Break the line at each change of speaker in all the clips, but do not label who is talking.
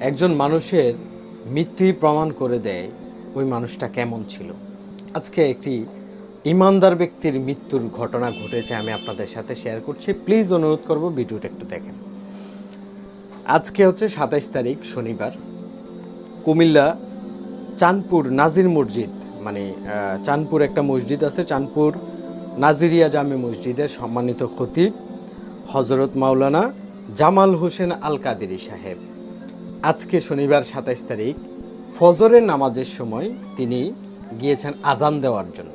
একজন মানুষের মৃত্যুই প্রমাণ করে দেয় ওই মানুষটা কেমন ছিল। আজকে একটি ইমানদার ব্যক্তির মৃত্যুর ঘটনা ঘটেছে, আমি আপনাদের সাথে শেয়ার করছি। প্লিজ অনুরোধ করব ভিডিওটা একটু দেখেন। আজকে হচ্ছে ২৭ তারিখ শনিবার। কুমিল্লা চাঁদপুর নাজির মসজিদ, মানে চাঁদপুর একটা মসজিদ আছে, চাঁদপুর নাজিরিয়া জামে মসজিদের সম্মানিত খতিব হজরত মাওলানা জামাল হোসেন আল কাদেরী সাহেব আজকে শনিবার ২৭ তারিখ ফজরের নামাজের সময় তিনি গিয়েছেন আজান দেওয়ার জন্য।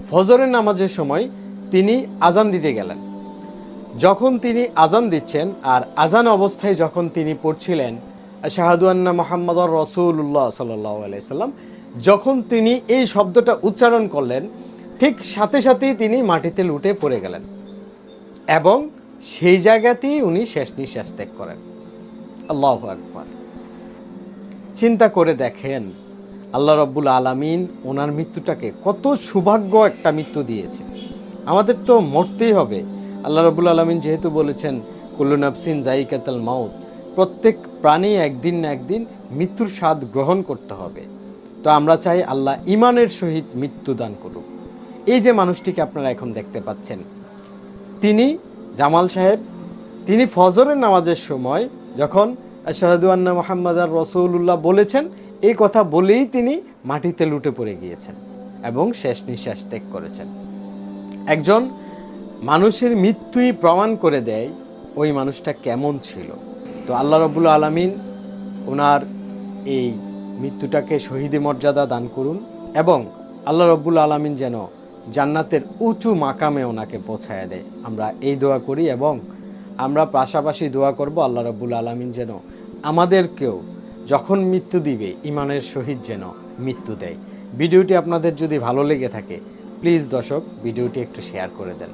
ফজরের নামাজের সময় তিনি আজান দিতে গেলেন। যখন তিনি আজান দিচ্ছেন আর আজান অবস্থায় যখন তিনি পড়ছিলেন আশহাদু আন্না মুহাম্মাদুর রাসূলুল্লাহ সাল্লাল্লাহু আলাইহি সাল্লাম, যখন তিনি এই শব্দটা উচ্চারণ করলেন, ঠিক সাথে সাথেই তিনি মাটিতে লুটে পড়ে গেলেন এবং সেই জায়গাতেই উনি শেষ নিঃশ্বাস ত্যাগ করেন। আল্লাহু আকবার। চিন্তা করে দেখেন আল্লাহ রাব্বুল আলামিন ওনার মৃত্যুটাকে কত সৌভাগ্য একটা মৃত্যু দিয়েছে। আমাদের তো মরতেই হবে। আল্লাহ রাব্বুল আলামিন যেহেতু বলেছেন কুল্লু নাফসিন যায়িকাতুল মাউত, প্রত্যেক প্রাণী একদিন না একদিন মৃত্যুর স্বাদ গ্রহণ করতে হবে। তো আমরা চাই আল্লাহ ইমানের সহিত মৃত্যু দান করুক। এই যে মানুষটিকে আপনারা এখন দেখতে পাচ্ছেন, তিনি জামাল সাহেব, তিনি ফজরের নামাজের সময় যখন আশহাদু আন্না মুহাম্মাদুর রাসূলুল্লাহ বলেছেন, এই কথা বলেই তিনি মাটিতে লুটে পড়ে গিয়েছেন এবং শেষ নিঃশ্বাস ত্যাগ করেছেন। একজন মানুষের মৃত্যুই প্রমাণ করে দেয় ওই মানুষটা কেমন ছিল। তো আল্লাহ রাব্বুল আলামিন ওনার এই মৃত্যুটাকে শহীদি মর্যাদা দান করুন এবং আল্লাহ রাব্বুল আলামিন যেন জান্নাতের উঁচু মাকামে ওনাকে পৌঁছায় দেয়। আমরা এই দোয়া করি এবং আমরা পাশাপাশি দোয়া করব আল্লাহ রাব্বুল আলামিন যেন আমাদেরকেও যখন মৃত্যু দিবে ইমানের সহিত যেন মৃত্যু দেয়। ভিডিওটি আপনাদের যদি ভালো লেগে থাকে প্লিজ দর্শক ভিডিওটি একটু শেয়ার করে দেন।